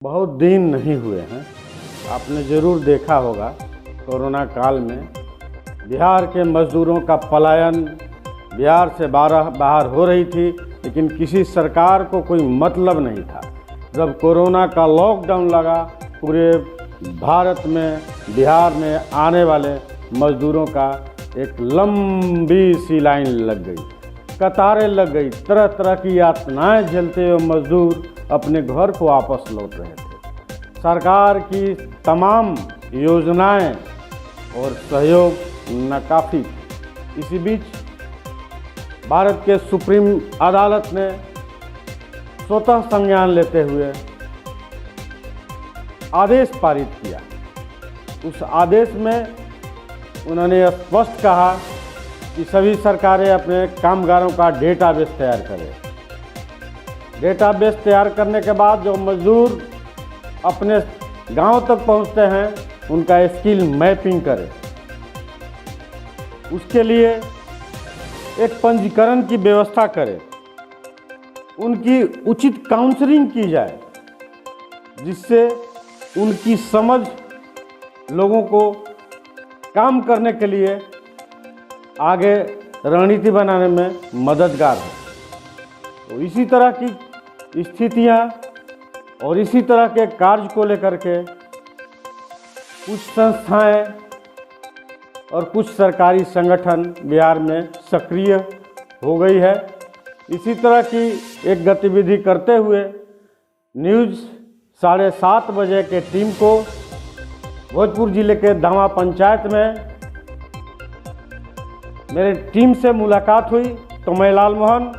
बहुत दिन नहीं हुए हैं। आपने ज़रूर देखा होगा कोरोना काल में बिहार के मज़दूरों का पलायन बिहार से बाहर हो रही थी, लेकिन किसी सरकार को कोई मतलब नहीं था। जब कोरोना का लॉकडाउन लगा, पूरे भारत में बिहार में आने वाले मज़दूरों का एक लंबी सी लाइन लग गई, कतारें लग गई। तरह तरह की यातनाएं झेलते हुए मज़दूर अपने घर को वापस लौट रहे थे। सरकार की तमाम योजनाएं और सहयोग नाकाफी थी। इसी बीच भारत के सुप्रीम अदालत ने स्वतः संज्ञान लेते हुए आदेश पारित किया। उस आदेश में उन्होंने स्पष्ट कहा कि सभी सरकारें अपने कामगारों का डेटाबेस तैयार करें। डेटाबेस तैयार करने के बाद जो मज़दूर अपने गांव तक पहुंचते हैं, उनका स्किल मैपिंग करें। उसके लिए एक पंजीकरण की व्यवस्था करें, उनकी उचित काउंसलिंग की जाए, जिससे उनकी समझ लोगों को काम करने के लिए आगे रणनीति बनाने में मददगार है। तो इसी तरह की स्थितियां और इसी तरह के कार्य को लेकर के कुछ संस्थाएं और कुछ सरकारी संगठन बिहार में सक्रिय हो गई है। इसी तरह की एक गतिविधि करते हुए न्यूज़ 7:30 बजे के टीम को भोजपुर जिले के धामा पंचायत में मेरे टीम से मुलाकात हुई। तो मैं लाल मोहन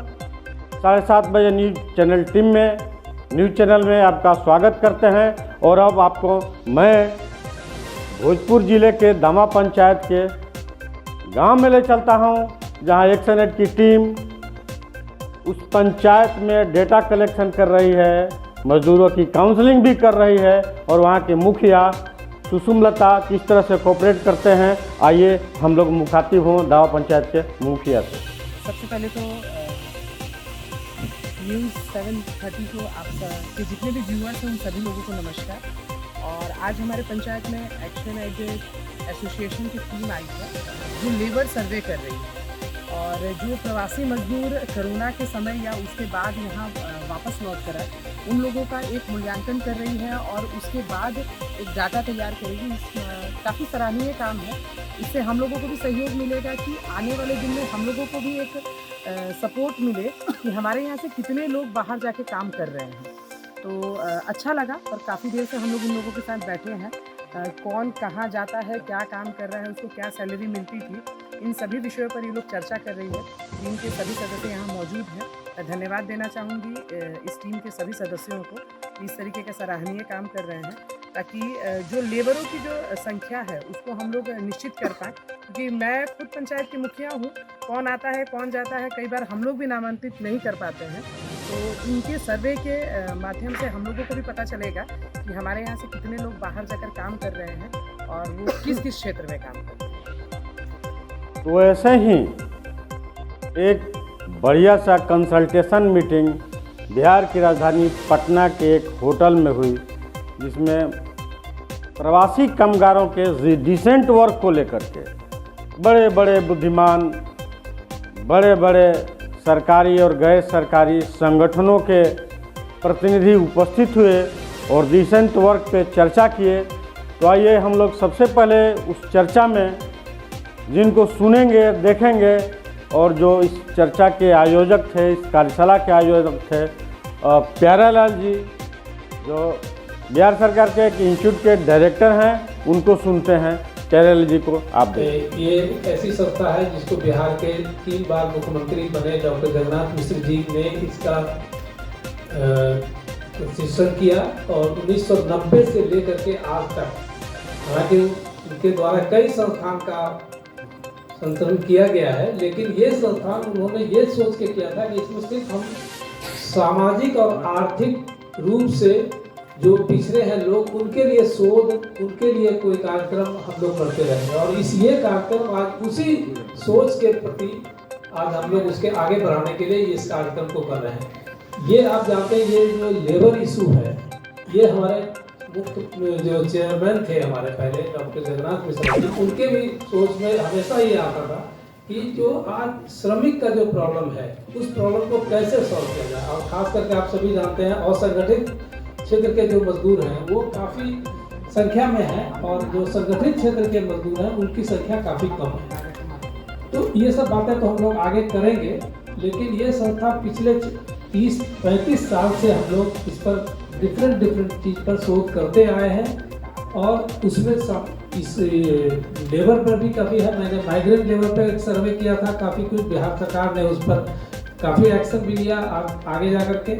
7:30 बजे न्यूज़ चैनल में आपका स्वागत करते हैं। और अब आपको मैं भोजपुर जिले के धामा पंचायत के गांव में ले चलता हूं, जहां एक्शन एड की टीम उस पंचायत में डेटा कलेक्शन कर रही है, मजदूरों की काउंसलिंग भी कर रही है, और वहां के मुखिया सुषुमलता किस तरह से कोऑपरेट करते हैं। आइए हम लोग मुखातिब हों धामा पंचायत के मुखिया से। सबसे पहले तो न्यूज़ 7:30 को आप के जितने भी व्यूअर्स हैं उन सभी लोगों को नमस्कार। और आज हमारे पंचायत में एक्शन एड एसोसिएशन की टीम आई है जो लेबर सर्वे कर रही है, और जो प्रवासी मजदूर कोरोना के समय या उसके बाद यहाँ वापस लौट कर आए, उन लोगों का एक मूल्यांकन कर रही है और उसके बाद एक डाटा तैयार करेगी। काफ़ी सराहनीय काम है। इससे हम लोगों को भी सहयोग मिलेगा कि आने वाले दिन में हम लोगों को भी एक सपोर्ट मिले कि हमारे यहाँ से कितने लोग बाहर जाके काम कर रहे हैं। तो अच्छा लगा, और काफ़ी देर से हम लोग उन लोगों के साथ बैठे हैं। कौन कहाँ जाता है, क्या काम कर रहा है, उसको क्या सैलरी मिलती थी, इन सभी विषयों पर ये लोग चर्चा कर रही है। टीम के सभी सदस्य यहाँ मौजूद हैं। धन्यवाद देना चाहूँगी इस टीम के सभी सदस्यों को, इस तरीके का सराहनीय काम कर रहे हैं, ताकि जो लेबरों की जो संख्या है उसको हम लोग निश्चित कर पाएँ। क्योंकि मैं खुद पंचायत की मुखिया हूँ, कौन आता है कौन जाता है कई बार हम लोग भी नामांकित नहीं कर पाते हैं। तो इनके सर्वे के माध्यम से हम लोगों को भी पता चलेगा कि हमारे यहाँ से कितने लोग बाहर जाकर काम कर रहे हैं और वो किस किस क्षेत्र में काम कर रहे हैं। तो ऐसे ही एक बढ़िया सा कंसल्टेशन मीटिंग बिहार की राजधानी पटना के एक होटल में हुई, जिसमें प्रवासी कामगारों के डिसेंट वर्क को लेकर के बड़े बड़े बुद्धिमान, बड़े बड़े सरकारी और गैर सरकारी संगठनों के प्रतिनिधि उपस्थित हुए और डिसेंट वर्क पे चर्चा किए। तो आइए हम लोग सबसे पहले उस चर्चा में जिनको सुनेंगे, देखेंगे, और जो इस चर्चा के आयोजक थे, इस कार्यशाला के आयोजक थे प्यारालाल जी, जो बिहार सरकार के एक इंस्टीट्यूट के डायरेक्टर हैं, उनको सुनते हैं। प्यारालाल जी को आप दें। ये एक ऐसी संस्था है जिसको बिहार के 3 बार मुख्यमंत्री बने डॉक्टर जगन्नाथ मिश्र जी ने इसका सृजन किया, और 1990 से लेकर के आज तक, हालांकि उनके द्वारा कई संस्थान का संचालन किया गया है, लेकिन ये संस्थान उन्होंने ये सोच के किया था कि इसमें सिर्फ हम सामाजिक और आर्थिक रूप से जो पिछड़े हैं लोग, उनके लिए शोध, उनके लिए कोई कार्यक्रम हम लोग करते रहेंगे। और इस ये कार्यक्रम आज उसी सोच के प्रति आज हम लोग उसके आगे बढ़ाने के लिए इस कार्यक्रम को कर रहे हैं। ये आप जानते हैं, ये जो लेबर इशू है, ये हमारे मुख्य जो चेयरमैन थे हमारे पहले डॉक्टर जगन्नाथ मिश्रा जी, उनके भी सोच में हमेशा ये आता था कि जो आज श्रमिक का जो प्रॉब्लम है उस प्रॉब्लम को कैसे सॉल्व किया जाए। और खास करके आप सभी जानते हैं असंगठित क्षेत्र के जो मजदूर हैं वो काफ़ी संख्या में हैं और जो संगठित क्षेत्र के मजदूर हैं उनकी संख्या काफ़ी कम है। तो ये सब बातें तो हम लोग आगे करेंगे, लेकिन ये संस्था पिछले 30-35 साल से हम लोग इस पर डिफरेंट चीज़ पर शोध करते आए हैं और उसमें सब इस लेवल पर भी काफ़ी है। मैंने माइग्रेंट लेवल पर एक सर्वे किया था, काफ़ी कुछ बिहार सरकार ने उस पर काफ़ी एक्शन भी लिया आगे जा कर के।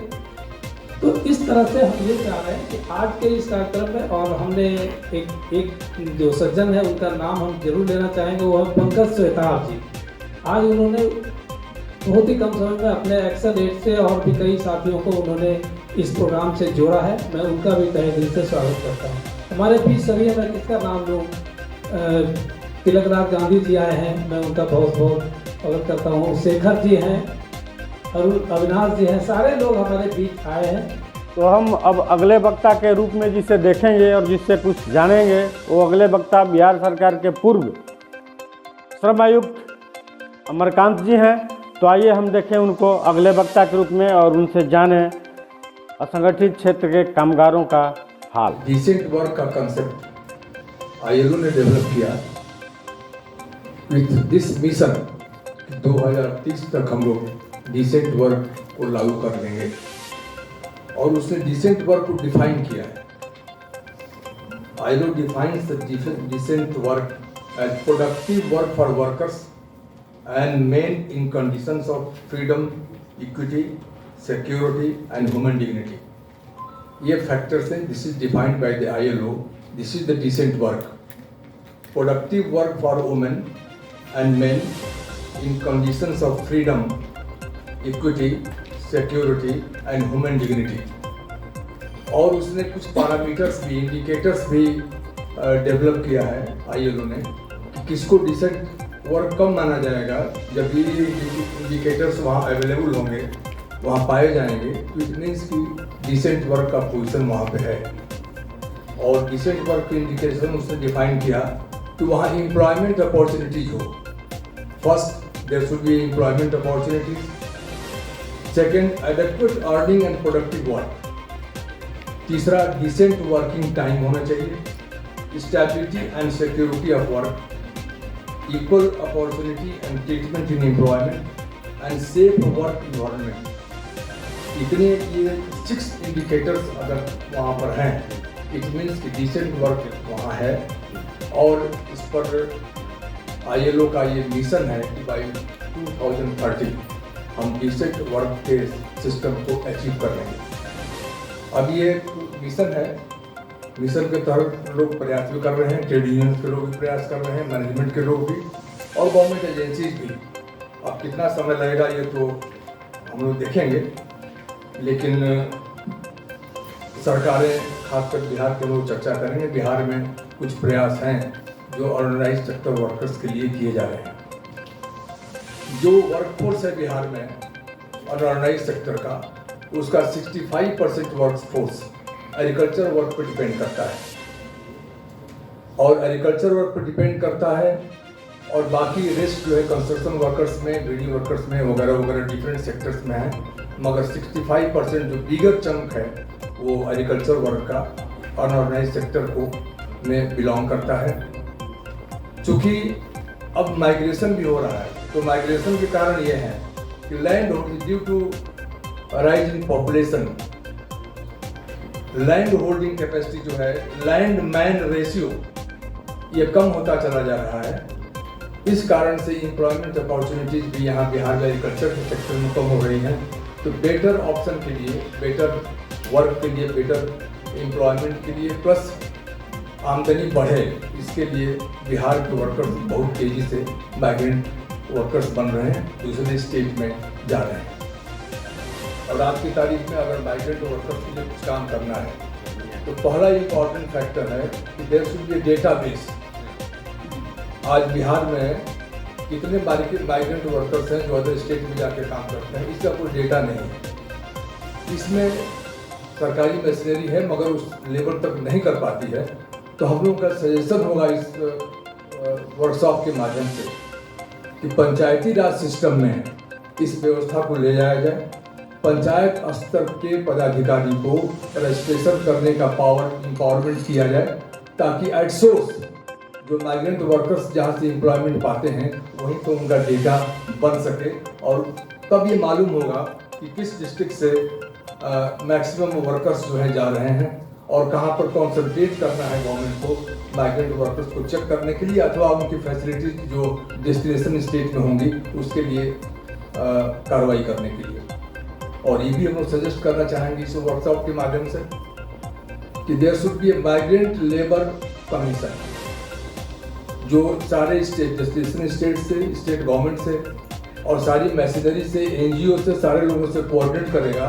तो इस तरह से हम ये चाह रहे हैं कि आज के इस कार्यक्रम में, और हमने एक जो सज्जन है उनका नाम हम जरूर लेना चाहेंगे, वो है पंकज स्वेताब जी। आज उन्होंने बहुत ही कम समय में अपने एक्शन एड से और भी कई साथियों को उन्होंने इस प्रोग्राम से जोड़ा है। मैं उनका भी तहे दिल से स्वागत करता हूँ। हमारे बीच सभी मैं किसका नाम लूँ, तिलकराज गांधी जी आए हैं, मैं उनका बहुत स्वागत करता हूँ। शेखर जी हैं, अविनाश जी हैं, सारे लोग हमारे बीच आए हैं। तो हम अब अगले वक्ता के रूप में जिसे देखेंगे और जिससे कुछ जानेंगे, वो अगले वक्ता बिहार सरकार के पूर्व श्रम आयुक्त अमरकांत जी हैं। तो आइए हम देखें उनको अगले वक्ता के रूप में और उनसे जानें असंगठित क्षेत्र के कामगारों का हाल। डिसेंट वर्क का कंसेप्ट आईएलओ ने डेवलप किया विथ दिस मिशन 2030 तक हम लोग डिसेंट वर्क को लागू कर लेंगे, और उसने डिसेंट वर्क को डिफाइन किया है। ILO defines the decent work as productive work for workers and men in conditions of freedom, equity, security and human dignity. ये factors हैं. This is defined by the ILO. This is the decent work. Productive work for women and men in conditions of freedom, equity, security and human dignity. और उसने कुछ parameters भी, indicators भी develop किया है ILO ने कि किसको डिसेंट वर्क कम माना जाएगा। जब ये इंडिकेटर्स वहाँ अवेलेबल होंगे, वहाँ पाए जाएंगे, तो इट मीन्स कि डिसेंट वर्क का पोजीशन वहाँ पे है। और डिसेंट वर्क की इंडिकेशन उसने डिफाइन किया कि वहाँ एम्प्लॉयमेंट अपॉर्चुनिटीज हो। First, there should be employment opportunities. Second, adequate earning and productive work. तीसरा, डिसेंट वर्किंग टाइम होना चाहिए। Stability and security of work, equal opportunity and treatment in employment and safe work environment। इतने ये 6 indicators अगर वहाँ पर हैं, it means कि decent work वहाँ है। और इस पर ILO का ये मिशन है कि by 2030 हम decent work के सिस्टम को अचीव कर लेंगे। अब ये मिशन है, मिशन के तहत लोग प्रयास भी कर रहे हैं, ट्रेड यूनियन के लोग भी प्रयास कर रहे हैं, मैनेजमेंट के लोग भी और गवर्नमेंट एजेंसीज भी। अब कितना समय लगेगा ये तो हम लोग देखेंगे, लेकिन सरकारें खासकर बिहार के लोग चर्चा करेंगे। बिहार में कुछ प्रयास हैं जो ऑर्गेनाइज सेक्टर वर्कर्स के लिए किए जा रहे हैं। जो वर्कफोर्स है बिहार में अनऑर्गेनाइज सेक्टर का, उसका 65% वर्कफोर्स एग्रीकल्चर वर्क पर डिपेंड करता है, और एग्रीकल्चर वर्क पर डिपेंड करता है, और बाकी रेस्ट जो है कंस्ट्रक्शन वर्कर्स में, बिल्डिंग वर्कर्स में वगैरह वगैरह डिफरेंट सेक्टर्स में है। मगर 65% जो बिगर चंक है वो एग्रीकल्चर वर्क का अनऑर्गेनाइज सेक्टर को में बिलोंग करता है। चूँकि अब माइग्रेशन भी हो रहा है, तो माइग्रेशन के कारण ये है कि land due to rise in population, land holding capacity जो है, लैंड मैन रेशियो ये कम होता चला जा रहा है। इस कारण से एम्प्लॉयमेंट अपॉर्चुनिटीज भी यहाँ बिहार में एग्रीकल्चर के सेक्टर में कम हो रही हैं। तो बेटर ऑप्शन के लिए, बेटर वर्क के लिए, बेटर एम्प्लॉयमेंट के लिए, प्लस आमदनी बढ़े, इसके लिए बिहार के वर्कर्स बहुत तेज़ी से माइग्रेंट वर्कर्स बन रहे हैं, दूसरे स्टेट में जा रहे हैं। और आज की तारीख में अगर माइग्रेंट वर्कर्स के लिए कुछ काम करना है तो पहला इम्पॉर्टेंट फैक्टर है कि देयर शुड बी डेटाबेस। आज बिहार में कितने माइग्रेंट वर्कर्स हैं जो अदर स्टेट में जाके काम करते हैं, इसका कोई डेटा नहीं है। इसमें सरकारी मशीनरी है मगर उस लेवल तक नहीं कर पाती है, तो हम लोगों का सजेशन होगा इस वर्कशॉप के माध्यम से कि पंचायती राज सिस्टम में इस व्यवस्था को ले जाया जाए। पंचायत स्तर के पदाधिकारी को रजिस्ट्रेशन करने का एम्पावरमेंट किया जाए, ताकि एटसोर्स जो माइग्रेंट वर्कर्स जहाँ से एम्प्लॉयमेंट पाते हैं वहीं तो उनका डेटा बन सके, और तब ये मालूम होगा कि किस डिस्ट्रिक्ट से मैक्सिमम वर्कर्स जो हैं जा रहे हैं और कहाँ पर कॉन्सेंट्रेट करना है गवर्नमेंट को माइग्रेंट वर्कर्स को चेक करने के लिए, अथवा उनकी फैसिलिटीज जो डेस्टिनेशन स्टेट में होंगी उसके लिए कार्रवाई करने के लिए। और ये भी हम लोग सजेस्ट करना चाहेंगे इस वर्कशॉप के माध्यम से कि there should be a migrant labour commission, जो सारे स्टेट डेस्टिनेशन स्टेट से, स्टेट गवर्नमेंट से और सारी मशीनरी से, एनजीओ से, सारे लोगों से कोऑर्डिनेट करेगा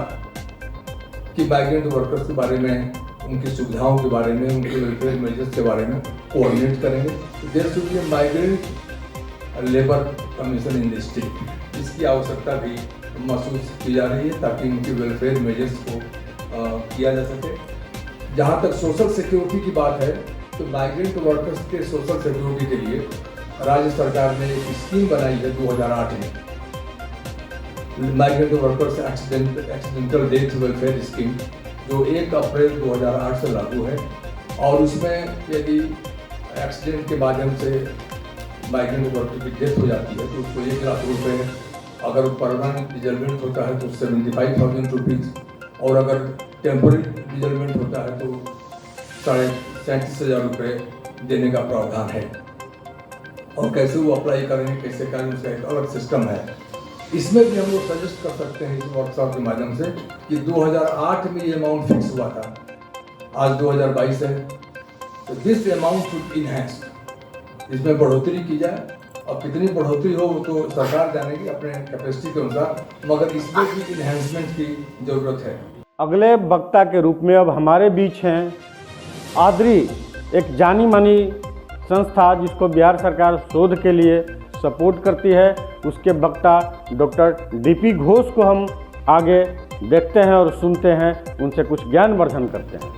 कि माइग्रेंट वर्कर्स के बारे में, उनकी सुविधाओं के बारे में, उनके वेलफेयर मेजर्स के बारे में कोऑर्डिनेट करेंगे। There should be a migrant labour commission in the state. इसकी आवश्यकता भी महसूस की जा रही है ताकि उनके वेलफेयर मेजर्स को किया जा सके। जहाँ तक सोशल सिक्योरिटी की बात है, तो माइग्रेंट वर्कर्स के सोशल सिक्योरिटी के लिए राज्य सरकार ने एक स्कीम बनाई है 2008 में, migrant workers accidental death welfare scheme, जो 1 अप्रैल 2008 से लागू है। और उसमें यदि एक्सीडेंट के माध्यम से माइग्रेंट वर्कर की डेथ हो जाती है तो उसको 1 लाख रुपये, अगर परमानेंट डिजलमेंट होता है तो 75,000 रुपीज़, और अगर टेम्पोररी डिजलमेंट होता है तो 37,500 रुपये देने का प्रावधान है। और कैसे वो अप्लाई करेंगे, कैसे करेंगे, उसका एक अलग सिस्टम है। इसमें भी हम लोग सजेस्ट कर सकते हैं इस वर्कशॉप के माध्यम से कि 2008 में ये अमाउंट फिक्स हुआ था, आज 2022 है, तो दिस अमाउंट शुड इनहैंस, इसमें बढ़ोतरी की जाए। अब कितनी बढ़ोतरी हो वो तो सरकार जानेगी अपने कैपेसिटी के अनुसार, मगर इसमें भी इन्हेंसमेंट की ज़रूरत है। अगले वक्ता के रूप में अब हमारे बीच हैं आद्री, एक जानी मानी संस्था जिसको बिहार सरकार शोध के लिए सपोर्ट करती है, उसके वक्ता डॉक्टर डीपी घोष को हम आगे देखते हैं और सुनते हैं, उनसे कुछ ज्ञानवर्धन करते हैं।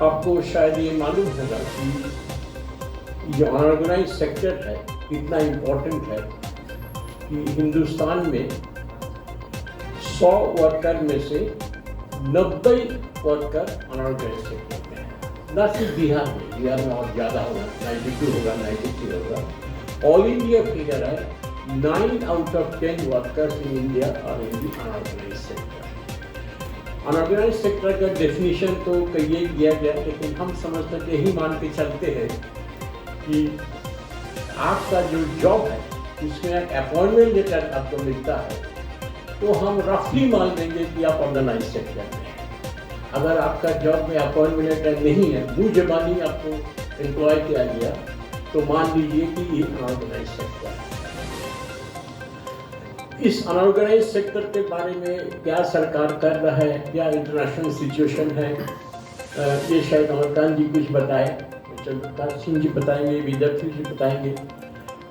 आपको शायद ये मालूम होगा कि जो अनऑर्गेनाइज सेक्टर है इतना इम्पोर्टेंट है कि हिंदुस्तान में 100 वर्कर में से 90 वर्कर अनऑर्गेनाइज सेक्टर में है। ना सिर्फ बिहार में और ज़्यादा होगा, 92 होगा, 93 होगा। ऑल इंडिया फिगर है 9 out of 10 workers in India are in the unorganised sector. Unorganised sector का डेफिनेशन तो कहिए दिया गया, लेकिन हम समझते हैं, यही मान के चलते हैं कि आपका जो जॉब है उसमें एक अपॉइंटमेंट लेटर आपको मिलता है, तो हम रफली मान लेंगे कि आप ऑर्गेनाइज सेक्टर में हैं। अगर आपका जॉब में अपॉइंटमेंट लेटर नहीं है, मुँह ज़बानी आपको एम्प्लॉय किया गया, तो मान लीजिए कि ये अनऑर्गेनाइज सेक्टर है। इस अनऑर्गेनाइज सेक्टर के बारे में क्या सरकार कर रहा है, क्या इंटरनेशनल सिचुएशन है, ये शायद अमरकांत जी कुछ बताए, चंद्रकांत सिंह जी बताएंगे, विद्यार्थी जी बताएंगे।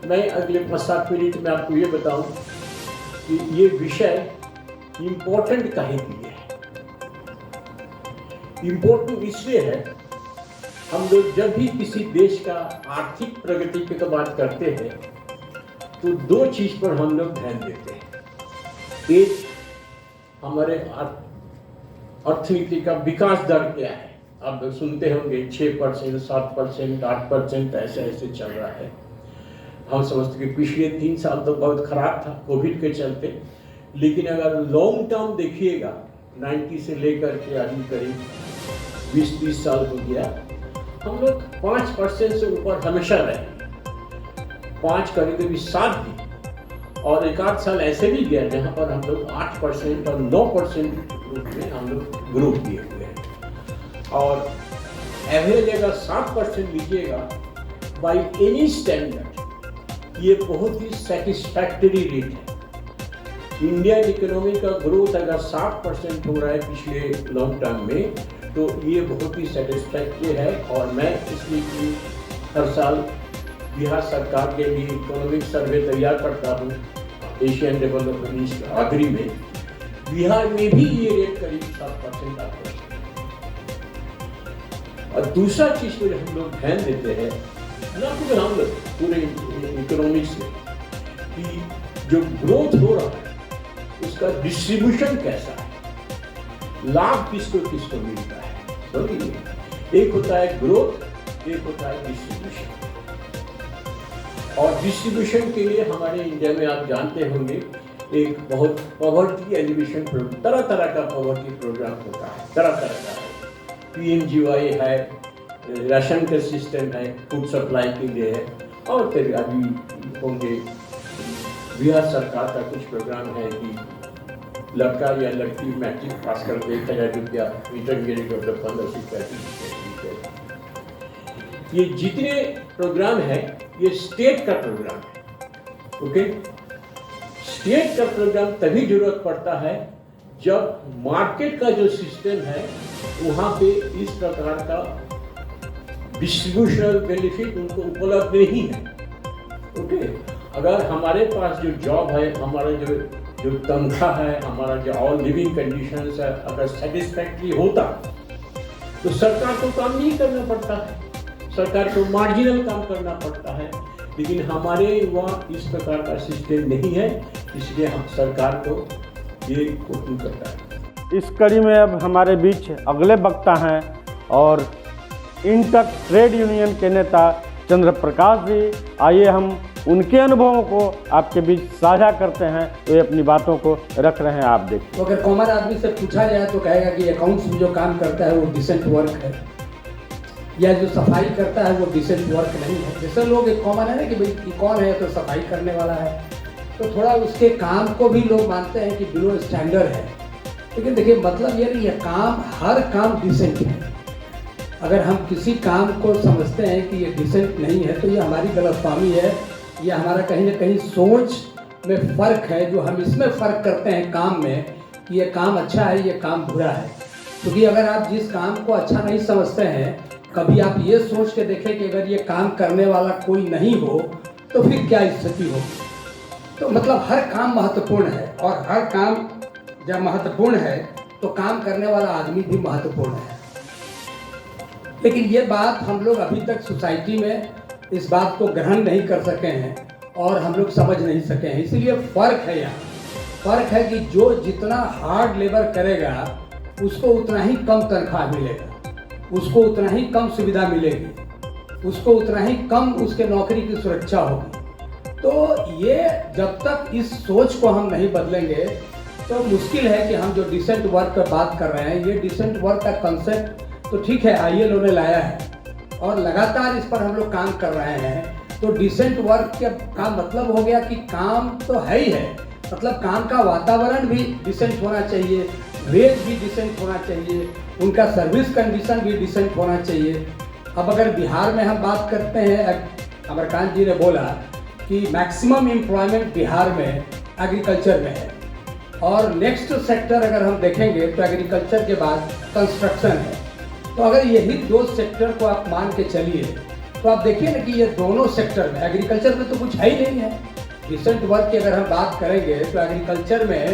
मैं अगले 5-7 मिनट में आपको ये बताऊं कि ये विषय इम्पोर्टेंट काहे के लिए है। इम्पोर्टेंट इसलिए है, हम लोग जब भी किसी देश का आर्थिक प्रगति की बात करते हैं तो 2 चीज़ पर हम लोग ध्यान देते हैं। एक, हमारे अर्थनीति का विकास दर क्या है। आप सुनते होंगे 6%, 7%, 8% ऐसे चल रहा है। हम समझते कि पिछले 3 साल तो बहुत खराब था कोविड के चलते, लेकिन अगर लॉन्ग टर्म देखिएगा 90 से लेकर के अभी करीब 20-30 साल हो गया, हम लोग 5% से ऊपर हमेशा रहे, 5 करीब 7 भी, और 1-8 साल ऐसे भी गया जहाँ पर हम लोग 8% और 9% रूप में हम लोग ग्रोथ किए हुए हैं। और एवरेज अगर 7% लीजिएगा बाई एनी स्टैंडर्ड, ये बहुत ही सेटिस्फैक्टरी रेट है। इंडियन इकोनॉमी का ग्रोथ अगर 7% हो रहा है पिछले लॉन्ग टर्म में, तो ये बहुत ही सेटिस्फैक्टरी है। और मैं इसलिए कि हर साल बिहार सरकार के लिए इकोनॉमिक सर्वे तैयार करता हूँ एशियन डेवलपमेंट आगरी में, बिहार में भी ये रेट करीब 7% आता है। और दूसरा चीज को हम लोग ध्यान देते हैं, ना कि हम लोग पूरे इकोनॉमिक्स में, कि जो ग्रोथ हो रहा है उसका डिस्ट्रीब्यूशन कैसा है, लाभ किसको किसको मिलता है। समझिए, एक होता है ग्रोथ, एक होता है डिस्ट्रीब्यूशन। और डिस्ट्रीब्यूशन के लिए हमारे इंडिया में आप जानते होंगे एक बहुत पॉवर्टी एलिवेशन प्रोग्राम, तरह तरह का पॉवर्टी प्रोग्राम होता है, तरह तरह का है। PMGY है, राशन का सिस्टम है, फूड सप्लाई के लिए है, और फिर अभी होंगे बिहार सरकार का कुछ प्रोग्राम है कि लड़का या लड़की मैट्रिक पास कर 1,000 रुपया इंटरमीडिएट डेवलपमेंट और ये जितने प्रोग्राम है ये स्टेट का प्रोग्राम है। ओके, स्टेट का प्रोग्राम तभी जरूरत पड़ता है जब मार्केट का जो सिस्टम है वहाँ पे इस प्रकार का डिस्ट्रीब्यूशनल बेनिफिट उनको उपलब्ध नहीं है। ओके, अगर हमारे पास जो जॉब है, हमारा जो तनख्वाह है, हमारा जो ऑल लिविंग कंडीशंस है, अगर सेटिस्फैक्ट्री होता तो सरकार को काम नहीं करना पड़ता है, सरकार को मार्जिनल काम करना पड़ता है। लेकिन हमारे वहाँ इस प्रकार का सिस्टम नहीं है, इसलिए हम सरकार को ये कोशिश करता है। इस कड़ी में अब हमारे बीच अगले वक्ता हैं और इंटक ट्रेड यूनियन के नेता चंद्र प्रकाश जी। आइए हम उनके अनुभवों को आपके बीच साझा करते हैं, वे अपनी बातों को रख रहे हैं, आप देखिए। तो अगर कॉमन आदमी से पूछा जाए तो कहेगा कि अकाउंट्स में जो काम करता है वो डिसेंट वर्क है, या जो सफाई करता है वो डिसेंट वर्क नहीं है। जैसे लोग एक कॉमन है ना कि भाई कौन है तो सफाई करने वाला है, तो थोड़ा उसके काम को भी लोग मानते हैं कि बिलो स्टैंडर्ड है। लेकिन देखिए, मतलब ये नहीं है काम, हर काम डिसेंट है। अगर हम किसी काम को समझते हैं कि ये डिसेंट नहीं है तो ये हमारी गलतफहमी है, ये हमारा कहीं ना कहीं सोच में फ़र्क है, जो हम इसमें फ़र्क करते हैं काम में कि ये काम अच्छा है, ये काम बुरा है। क्योंकि अगर आप जिस काम को अच्छा नहीं समझते हैं, कभी आप ये सोच के देखें कि अगर ये काम करने वाला कोई नहीं हो तो फिर क्या स्थिति होगी। तो मतलब हर काम महत्वपूर्ण है, और हर काम जब महत्वपूर्ण है तो काम करने वाला आदमी भी महत्वपूर्ण है। लेकिन ये बात हम लोग अभी तक सोसाइटी में इस बात को ग्रहण नहीं कर सके हैं और हम लोग समझ नहीं सके हैं। इसलिए फ़र्क है, यहाँ फ़र्क है कि जो जितना हार्ड लेबर करेगा उसको उतना ही कम तनख्वाह मिलेगा, उसको उतना ही कम सुविधा मिलेगी, उसको उतना ही कम उसके नौकरी की सुरक्षा होगी। तो ये जब तक इस सोच को हम नहीं बदलेंगे तो मुश्किल है कि हम जो डिसेंट वर्क पर बात कर रहे हैं, ये डिसेंट वर्क का कंसेप्ट तो ठीक है ILO ने लाया है और लगातार इस पर हम लोग काम कर रहे हैं। तो डिसेंट वर्क का मतलब हो गया कि काम तो है ही है, मतलब काम का वातावरण भी डिसेंट होना चाहिए, वेज भी डिसेंट होना चाहिए, उनका सर्विस कंडीशन भी डिसेंट होना चाहिए। अब अगर बिहार में हम बात करते हैं, अमरकांत जी ने बोला कि मैक्सिमम एम्प्लॉयमेंट बिहार में एग्रीकल्चर में है, और नेक्स्ट सेक्टर अगर हम देखेंगे तो एग्रीकल्चर के बाद कंस्ट्रक्शन है। तो अगर यही दो सेक्टर को आप मान के चलिए तो आप देखिए ना कि ये दोनों सेक्टर में, एग्रीकल्चर में तो कुछ है ही नहीं है। डिसेंट वर्क की अगर हम बात करेंगे तो एग्रीकल्चर में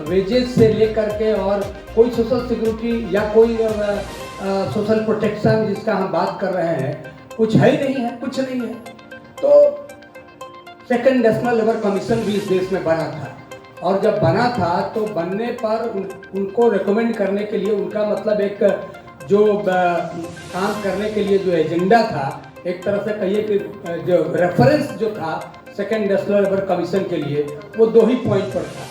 वेजेस से लेकर के और कोई सोशल सिक्योरिटी या कोई सोशल प्रोटेक्शन जिसका हम बात कर रहे हैं, कुछ है ही नहीं है, कुछ नहीं है। तो सेकंड नेशनल लेबर कमीशन भी इस देश में बना था, और जब बना था तो बनने पर उनको रिकमेंड करने के लिए उनका मतलब एक जो काम करने के लिए जो एजेंडा था, एक तरह से कहिए कि जो रेफरेंस जो था सेकंड नेशनल लेबर कमीशन के लिए, वो दो ही पॉइंट पर था।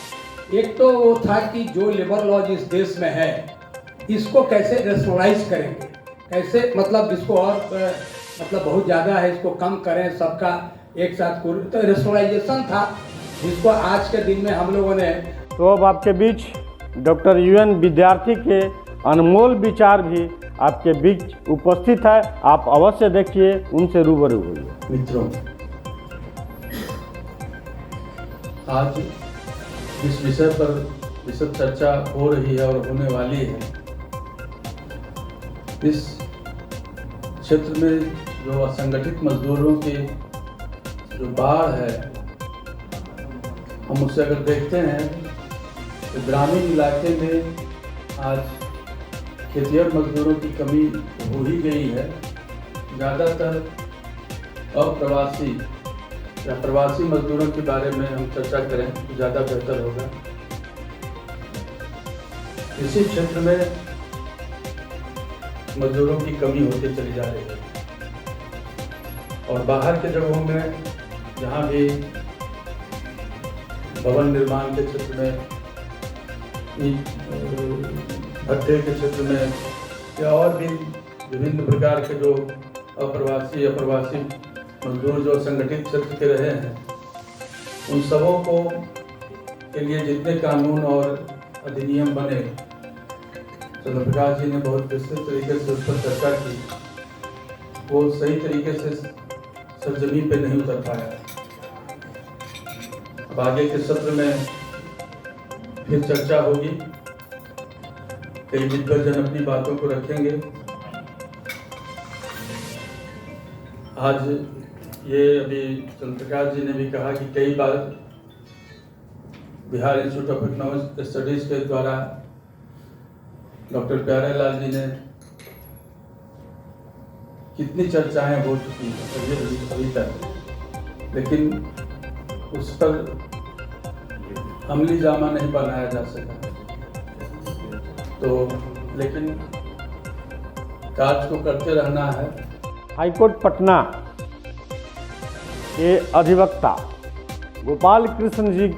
एक तो वो था कि जो लेबर लॉज इस देश में है इसको कैसे रेशनलाइज करेंगे, कैसे मतलब इसको और मतलब बहुत ज़्यादा है इसको कम करें, सबका एक साथ तो रेशनलाइजेशन था, जिसको आज के दिन में हम लोगों ने। तो अब आपके बीच डॉक्टर UN विद्यार्थी के अनमोल विचार भी आपके बीच उपस्थित है, आप अवश्य देखिए, उनसे रूबरू होइए। मित्रों, आज जिस विषय पर विशद चर्चा हो रही है और होने वाली है, इस क्षेत्र में जो असंगठित मजदूरों की जो बाढ़ है, हम उससे अगर देखते हैं तो ग्रामीण इलाके में आज खेतिहर मजदूरों की कमी हो ही गई है। ज़्यादातर अप्रवासी या प्रवासी मजदूरों के बारे में हम चर्चा करें तो ज़्यादा बेहतर होगा। इसी क्षेत्र में मजदूरों की कमी होती चली जा रही है और बाहर के जगहों में जहाँ भी भवन निर्माण के क्षेत्र में, भट्ठे के क्षेत्र में या और भी विभिन्न प्रकार के जो अप्रवासी मजदूर जो संगठित क्षेत्र के रहे हैं, उन सबों को के लिए जितने कानून और अधिनियम बने, चंद्र प्रकाश जी ने बहुत विस्तृत तरीके से उस पर चर्चा की। वो सही तरीके से सरजमीन पे नहीं उतर पाया। अब आगे के सत्र में फिर चर्चा होगी, कई विद्वजन अपनी बातों को रखेंगे। आज ये अभी चंद्र प्रकाश जी ने भी कहा कि कई बार Bihar Institute of Economic Studies के द्वारा डॉक्टर प्यारेलाल जी ने कितनी चर्चाएं हो चुकी हैं अभी तक, लेकिन उस पर अमली जामा नहीं बनाया जा सका। तो लेकिन कार्य को करते रहना है। हाईकोर्ट पटना के अधिवक्ता गोपाल कृष्ण जी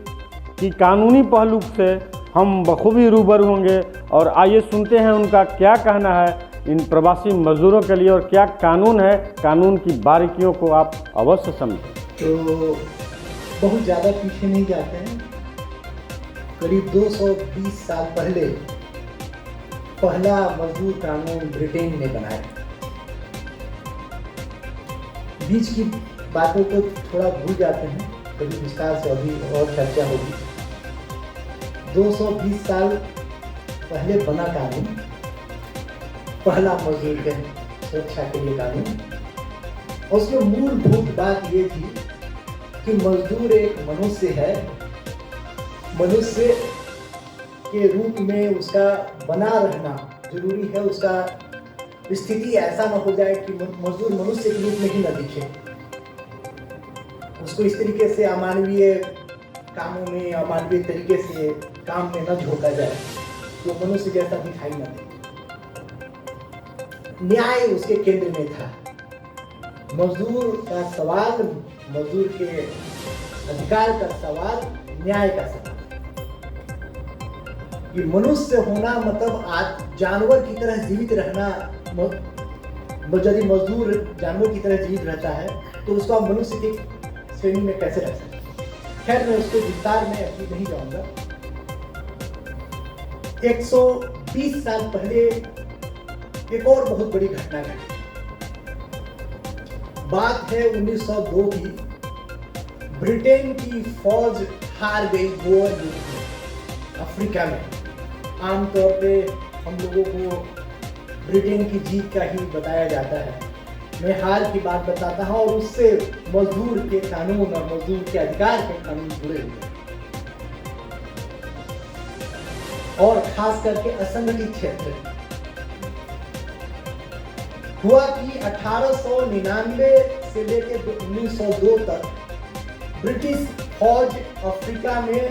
की कानूनी पहलू से हम बखूबी रूबरू होंगे और आइए सुनते हैं उनका क्या कहना है इन प्रवासी मजदूरों के लिए और क्या कानून है। कानून की बारीकियों को आप अवश्य समझें। तो बहुत ज़्यादा पीछे नहीं जाते हैं। करीब 220 साल पहले पहला मजदूर कानून ब्रिटेन ने बनाया। बीच की बातों को थोड़ा भूल जाते हैं, कभी विस्तार से अभी और चर्चा होगी। 220 साल पहले बना कानून, पहला मजदूर के सुरक्षा के लिए कानून। उसमें मूलभूत बात ये थी कि मजदूर एक मनुष्य है, मनुष्य के रूप में उसका बना रहना जरूरी है। उसका स्थिति ऐसा न हो जाए कि मजदूर मनुष्य के रूप में ही न दिखे, उसको इस तरीके से अमानवीय कामों में, अमानवीय तरीके से काम में न झोंका जाए तो मनुष्य जैसा दिखाई न दे। न्याय उसके केंद्र में था। मजदूर का सवाल, मजदूर के अधिकार का सवाल, न्याय का सवाल। ये मनुष्य होना मतलब आज जानवर की तरह जीवित रहना। यदि मजदूर जानवर की तरह जीवित रहता है तो उसको आप मनुष्य की श्रेणी में कैसे रख सकते हैं। खैर, मैं उसके विस्तार में अभी नहीं जाऊंगा। 120 साल पहले एक और बहुत बड़ी घटना घटी। बात है 1902 की। ब्रिटेन की फौज हार गई बोअर युद्ध में अफ्रीका में। आमतौर पे हम लोगों को ब्रिटेन की जीत का ही बताया जाता है। मैं हार की बात बताता हूँ और उससे मजदूर के कानून और मजदूर के अधिकार के कानून जुड़े हुए और खास करके असंगठित क्षेत्र। हुआ कि 1899 से लेकर 1902 तक ब्रिटिश फौज अफ्रीका में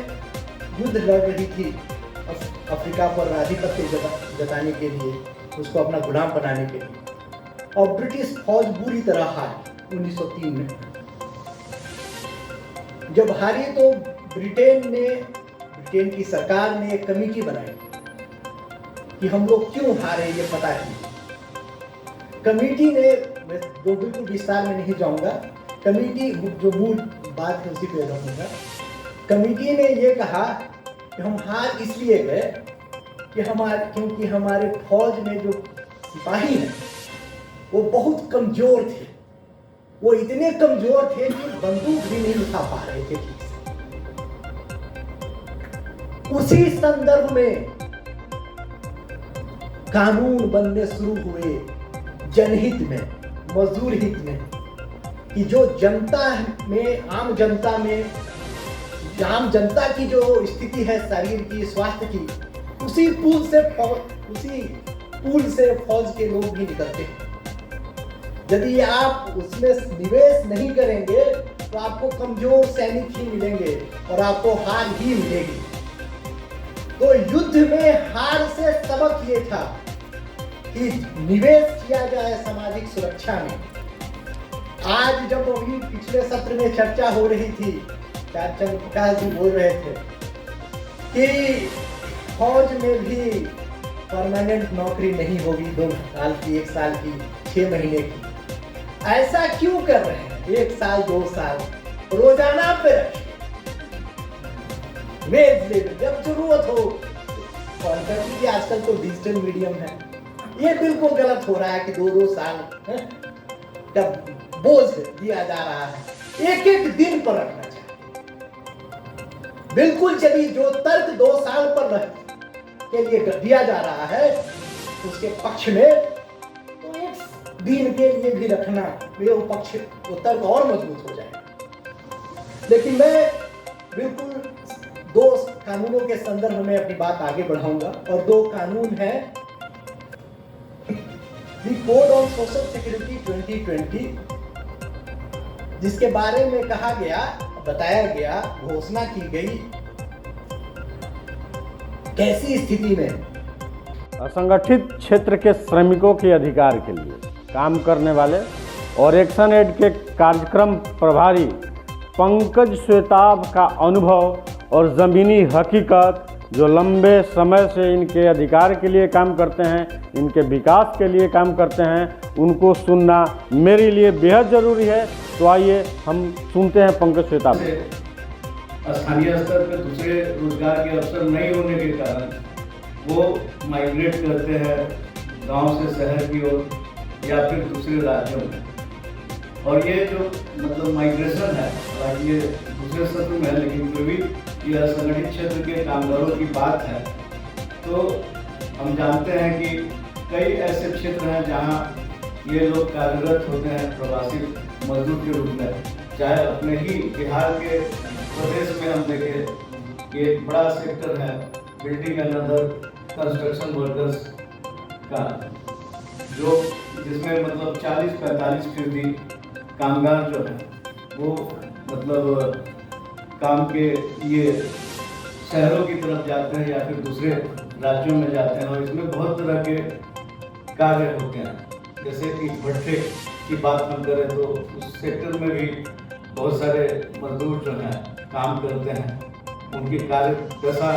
युद्ध लड़ रही थी, अफ्रीका पर आधिपत्य जताने के लिए, उसको अपना गुलाम बनाने के लिए। और ब्रिटिश फौज बुरी तरह हारी 1903 में। जब हारी तो ब्रिटेन की सरकार ने एक कमेटी बनाई कि हम लोग क्यों हारे ये पता नहीं। कमेटी ने, मैं जो बिल्कुल विस्तार में नहीं जाऊंगा, कमेटी जो मूल बात है उसी पे रहूंगा। कमेटी ने ये कहा कि हम हार इसलिए गए कि क्योंकि हमारे फौज में जो सिपाही हैं वो बहुत कमजोर थे। वो इतने कमजोर थे कि बंदूक भी नहीं उठा पा रहे थे ठीक से। उसी संदर्भ में कानून बनने शुरू हुए जनहित में, मजदूर हित में, कि जो जनता में, आम जनता में आम जनता की जो स्थिति है शरीर की, स्वास्थ्य की, उसी पूल से फौज के लोग भी निकलते हैं। यदि आप उसमें निवेश नहीं करेंगे तो आपको कमजोर सैनिक ही मिलेंगे और आपको हार ही मिलेगी। तो युद्ध में हार से सबक ये था कि निवेश किया जाए सामाजिक सुरक्षा में। आज जब अभी पिछले सत्र में चर्चा हो रही थी, चाचन प्रकाश जी बोल रहे थे कि फौज में भी परमानेंट नौकरी नहीं होगी, 2 साल की, 1 साल की, 6 महीने की। ऐसा क्यों कर रहे हैं? 1 साल 2 साल रोजाना पे रखिए, वेज लेवल, जब जरूरत हो कॉल कर लीजिए। आजकल तो डिजिटल मीडियम है। ये बिल्कुल गलत हो रहा है कि 2-2 साल का बोझ दिया जा रहा है। 1-1 दिन पर रखना चाहिए। बिल्कुल चलिए, जो तर्क 2 साल पर के लिए दिया जा रहा है उसके पक्ष में, तो 1 दिन के लिए भी रखना, वो पक्ष, वो तर्क और मजबूत हो जाएगा। लेकिन मैं बिल्कुल 2 कानूनों के संदर्भ में अपनी बात आगे बढ़ाऊंगा, और 2 कानून हैं। The code on social security 2020, जिसके बारे में कहा गया, बताया गया, घोषणा की गई, कैसी स्थिति में असंगठित क्षेत्र के श्रमिकों के अधिकार के लिए काम करने वाले और एक्शन एड के कार्यक्रम प्रभारी पंकज श्वेताब का अनुभव और ज़मीनी हकीकत, जो लंबे समय से इनके अधिकार के लिए काम करते हैं, इनके विकास के लिए काम करते हैं, उनको सुनना मेरे लिए बेहद ज़रूरी है। तो आइए हम सुनते हैं पंकज श्वेताब। स्थानीय स्तर पर दूसरे रोजगार के अवसर नहीं होने के कारण वो माइग्रेट करते हैं गांव से शहर की ओर या फिर दूसरे राज्यों में। और ये जो मतलब माइग्रेशन है, हालांकि ये दूसरे सत्र में है, लेकिन फिर भी ये असंगठित क्षेत्र के कामगारों की बात है। तो हम जानते हैं कि कई ऐसे क्षेत्र हैं जहां ये लोग कार्यरत होते हैं प्रवासी मजदूर के रूप में। चाहे अपने ही बिहार के प्रदेश में हम देखें कि एक बड़ा सेक्टर है building and other construction workers का, जो जिसमें मतलब 40-45% कामगार जो है वो मतलब काम के लिए शहरों की तरफ जाते हैं या फिर दूसरे राज्यों में जाते हैं। और इसमें बहुत तरह के कार्य होते हैं, जैसे कि भट्ठे की बात हम करें तो उस सेक्टर में भी बहुत सारे मजदूर जो हैं काम करते हैं। उनकी कार्य दशा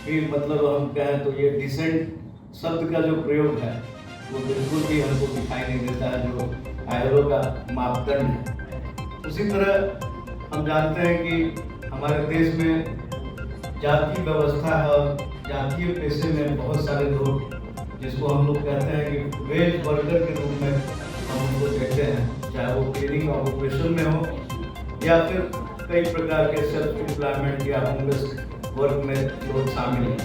भी मतलब हम कहें तो ये डिसेंट शब्द का जो प्रयोग है वो बिल्कुल भी हमको दिखाई नहीं देता है, जो आईएलओ का मापदंड है। उसी तरह हम जानते हैं कि हमारे देश में जातीय व्यवस्था है और जातीय पेशे में बहुत सारे लोग, जिसको हम लोग कहते हैं कि वेज वर्कर के रूप में हम उनको देखते हैं, चाहे वो क्लीनिंग ऑपरेशन में हो या फिर कई प्रकार के सेल्फ एम्प्लॉयमेंट या होमलेस वर्क में लोग शामिल हैं।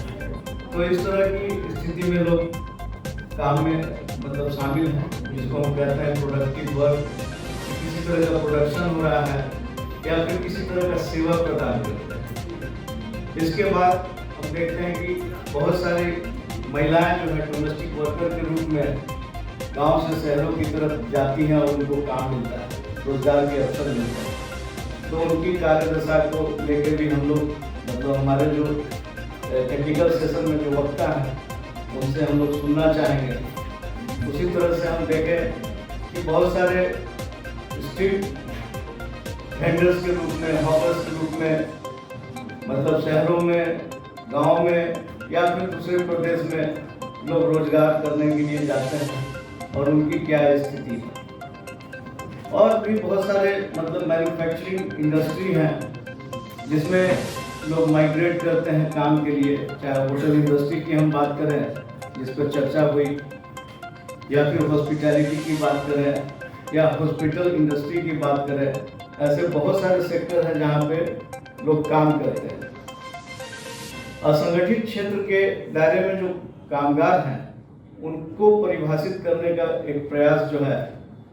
तो इस तरह की स्थिति में लोग काम में मतलब शामिल हैं, जिसको हम कहते हैं प्रोडक्टिव वर्क। किसी तरह का प्रोडक्शन हो रहा है या फिर किसी तरह का सेवा प्रदान करते हैं। इसके बाद हम देखते हैं कि बहुत सारी महिलाएं जो है डोमेस्टिक वर्कर के रूप में गांव से शहरों की तरफ जाती हैं और उनको काम मिलता है, रोजगार के अवसर मिलते हैं। तो उनकी कार्यदशा को लेकर भी हम लोग मतलब हमारे जो टेक्निकल सेशन में जो वक्ता हैं उनसे हम लोग सुनना चाहेंगे। उसी तरह से हम देखें कि बहुत सारे स्ट्रीट वेंडर्स के रूप में, हॉकर्स के रूप में मतलब शहरों में, गांव में या फिर दूसरे प्रदेश में लोग रोजगार करने के लिए जाते हैं और उनकी क्या स्थिति है। और भी बहुत सारे मतलब मैन्युफैक्चरिंग इंडस्ट्री हैं जिसमें लोग माइग्रेट करते हैं काम के लिए, चाहे होटल इंडस्ट्री की हम बात करें जिस पर चर्चा हुई, या फिर हॉस्पिटैलिटी की बात करें या हॉस्पिटल इंडस्ट्री की बात करें। ऐसे बहुत सारे सेक्टर हैं जहाँ पे लोग काम करते हैं। असंगठित क्षेत्र के दायरे में जो कामगार हैं उनको परिभाषित करने का एक प्रयास जो है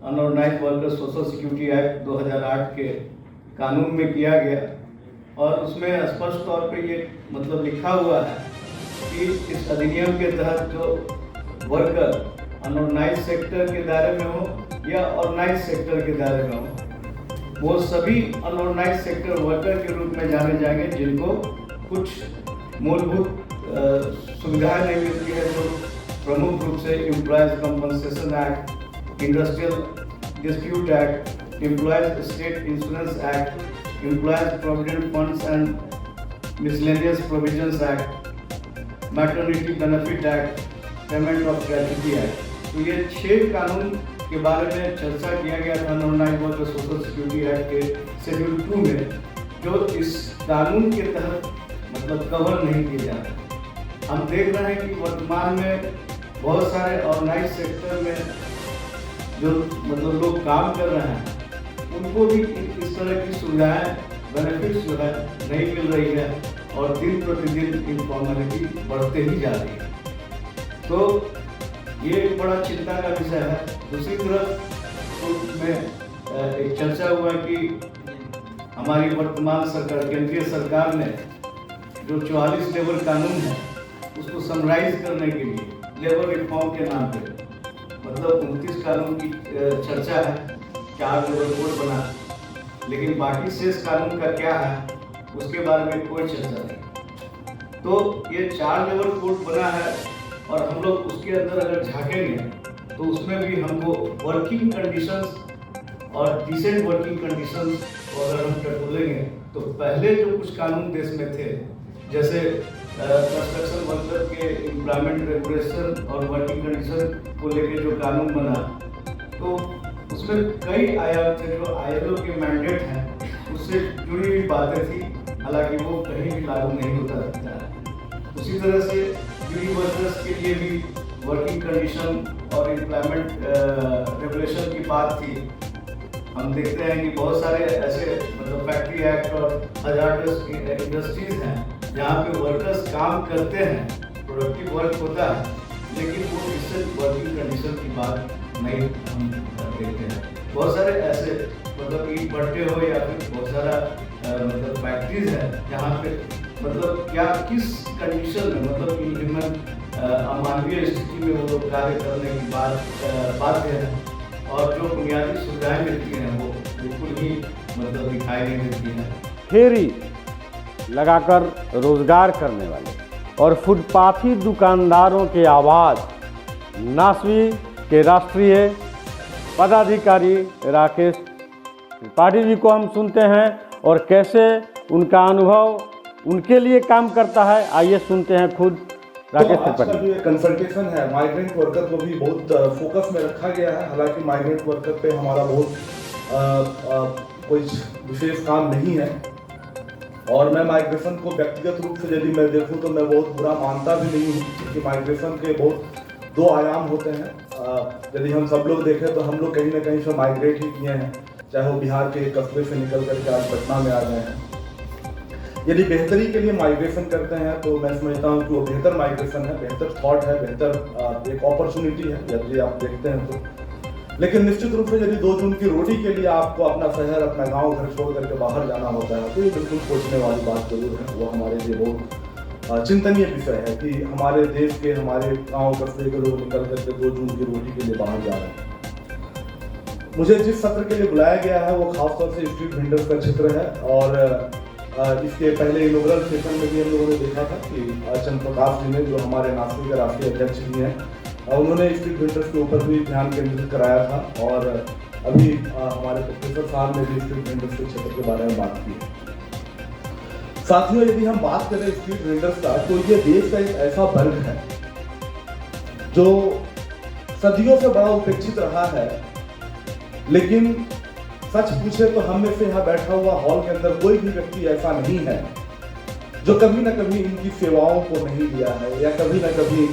unorganised workers social security act 2008 के कानून में किया गया। और उसमें स्पष्ट तौर पे ये मतलब लिखा हुआ है कि इस अधिनियम के तहत जो वर्कर अनऑर्गेनाइज सेक्टर के दायरे में हो या ऑर्गेनाइज सेक्टर के दायरे में हो, वो सभी अनऑर्गेनाइज सेक्टर वर्कर के रूप में जाने जाएंगे जिनको कुछ मूलभूत सुविधाएं नहीं मिलती है, जो प्रमुख रूप से employees compensation act, industrial dispute act, employees state insurance act, employees provident funds and miscellaneous provisions act, maternity benefit act, payment of gratuity act. तो ये 6 कानून के बारे में चर्चा किया गया था unorganised worker social security act के शेड्यूल 2 में, जो इस कानून के तहत मतलब कवर नहीं किए जा रहे। हम देख रहे हैं कि वर्तमान में बहुत सारे ऑर्गेनाइज सेक्टर में जो मतलब लोग काम कर रहे हैं, उनको भी इस तरह की सुविधाएं बेनिफिट्स जो है नहीं मिल रही है और दिन प्रतिदिन इनफॉर्मेलिटी बढ़ते ही जा रही है। तो ये एक बड़ा चिंता का विषय है। दूसरी तरफ में एक चर्चा हुआ कि हमारी वर्तमान सरकार, केंद्रीय सरकार ने जो 44 लेबर कानून है उसको समराइज करने के लिए लेबर रिफॉर्म के नाम पे मतलब 29 कानून की चर्चा है, 4 लेबर कोड बना, लेकिन बाकी शेष कानून का क्या है उसके बारे में कोई चर्चा नहीं। तो ये 4 लेबर कोड बना है और हम लोग उसके अंदर अगर झांकेंगे तो उसमें भी हमको वर्किंग कंडीशंस और डिसेंट वर्किंग कंडीशंस अगर हम टटोलेंगे तो पहले जो कुछ कानून देश में थे, जैसे कंस्ट्रक्शन वर्कर के एम्प्लॉयमेंट रेगुलेशन और वर्किंग कंडीशन को लेके जो कानून बना, तो उसमें कई आयाम थे जो ILO के मैंडेट हैं उससे जुड़ी हुई बातें थी, हालांकि वो कहीं भी लागू नहीं होता था। उसी तरह से यूनिवर्कर्स के लिए भी वर्किंग कंडीशन और एम्प्लॉयमेंट रेगुलेशन की बात थी। हम देखते हैं कि बहुत सारे ऐसे मतलब फैक्ट्री एक्ट और हजार्डस इंडस्ट्रीज हैं जहाँ पे वर्कर्स काम करते हैं, प्रोडक्टिव वर्क होता है, लेकिन वो इससे वर्किंग कंडीशन की बात नहीं हम देखते हैं। बहुत सारे ऐसे मतलब ईट भट्टे हो या फिर बहुत सारा मतलब फैक्ट्रीज है जहाँ पे मतलब क्या किस कंडीशन में मतलब इनह्यूमन अमानवीय स्थिति में वो लोग कार्य करने की बात बाध्य है और जो बुनियादी सुविधाएं मिलती हैं वो बिल्कुल ही मतलब दिखाई नहीं देती हैं। फेरी लगाकर रोजगार करने वाले और फुटपाथी दुकानदारों की आवाज़ नासवी के राष्ट्रीय पदाधिकारी राकेश त्रिपाठी जी को हम सुनते हैं और कैसे उनका अनुभव उनके लिए काम करता है। आइए सुनते हैं खुद राकेश त्रिपाठी। तो जो कंसल्टेशन है माइग्रेंट वर्कर को भी बहुत फोकस में रखा गया है। हालांकि माइग्रेंट वर्कर पे हमारा बहुत कोई विशेष काम नहीं है और मैं माइग्रेशन को व्यक्तिगत रूप से यदि मैं देखूं तो मैं बहुत बुरा मानता भी नहीं हूं, क्योंकि माइग्रेशन के बहुत 2 आयाम होते हैं। यदि हम सब लोग देखें तो हम लोग कहीं ना कहीं से माइग्रेट ही किए हैं, चाहे वो बिहार के कस्बे से निकल करके आज पटना में आ गए हैं। यदि बेहतरी के लिए माइग्रेशन करते हैं तो मैं समझता हूँ कि वो बेहतर माइग्रेशन है, बेहतर थॉट है, बेहतर एक अपॉर्चुनिटी है यदि आप देखते हैं तो। लेकिन निश्चित रूप से यदि 2 जून की रोटी के लिए आपको अपना शहर, अपना गांव घर छोड़ करके बाहर जाना होता है तो ये बिल्कुल सोचने वाली बात जरूर है। वो हमारे लिए बहुत चिंतनीय विषय है कि हमारे देश के, हमारे गांव कस्बे के लोग निकल करके 2 जून की रोटी के लिए बाहर जा रहे हैं। मुझे जिस सत्र के लिए बुलाया गया है वो खासतौर से स्ट्रीट वेंडर्स का क्षेत्र है और इसके पहले इनॉग्रल सेशन में भी हम लोगों ने देखा था कि चंद्रप्रकाश जी ने, जो हमारे नासिक के राष्ट्रीय अध्यक्ष भी हैं, उन्होंने स्ट्रीट वेंडर्स के ऊपर भी ध्यान केंद्रित कराया था और अभी हमारे प्रोफेसर साहब ने भी स्ट्रीट वेंडर्स के क्षेत्र के बारे में बात की है। साथियों, यदि हम बात करें स्ट्रीट वेंडर्स का तो ये देश का एक ऐसा वर्ग है जो सदियों से बड़ा उपेक्षित रहा है, लेकिन सच पूछे तो हम में से यहाँ बैठा हुआ हॉल के अंदर कोई भी व्यक्ति ऐसा नहीं है जो कभी ना कभी इनकी सेवाओं को नहीं लिया है या कभी ना कभी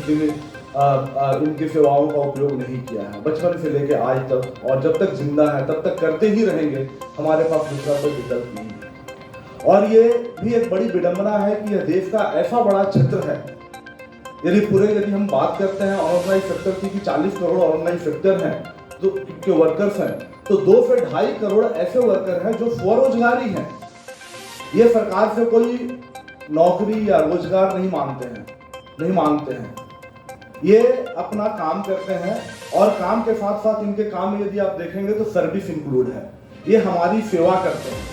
इनकी सेवाओं का उपयोग नहीं किया है, बचपन से लेकर आज तक। और जब तक जिंदा है तब तक करते ही रहेंगे, हमारे पास दूसरा कोई विकल्प नहीं है। और ये भी एक बड़ी विडंबना है कि यह देश का ऐसा बड़ा क्षेत्र है, यदि हम बात करते हैं ऑर्गेनाइज सेक्टर की कि 40 करोड़ ऑर्गेनाइज सेक्टर हैं जो वर्कर्स हैं, तो 2 से 2.5 करोड़ ऐसे वर्कर हैं जो स्वरोजगारी हैं। ये सरकार से कोई नौकरी या रोजगार नहीं मांगते हैं। ये अपना काम करते हैं और काम के साथ साथ इनके काम में यदि आप देखेंगे तो सर्विस इंक्लूड है। ये हमारी सेवा करते हैं।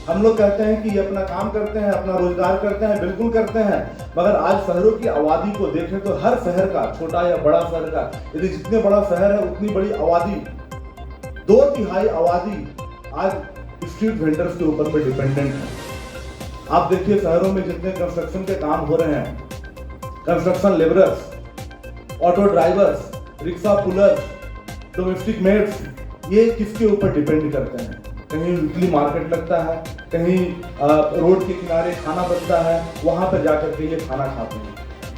हम लोग कहते हैं कि ये अपना काम करते हैं, अपना रोजगार करते हैं, बिल्कुल करते हैं, मगर आज शहरों की आबादी को देखें तो हर शहर का, छोटा या बड़ा शहर का, यदि जितने बड़ा शहर है उतनी बड़ी आबादी, 2/3 आबादी आज स्ट्रीट वेंडर्स के ऊपर में डिपेंडेंट है। आप देखिए शहरों में जितने कंस्ट्रक्शन के काम हो रहे हैं, construction labourers, auto drivers, rickshaw pullers, domestic maids, ये किसके ऊपर डिपेंड करते हैं? कहीं वीकली मार्केट लगता है, कहीं रोड के किनारे खाना बनता है, वहाँ पर जाकर के ये खाना खाते हैं।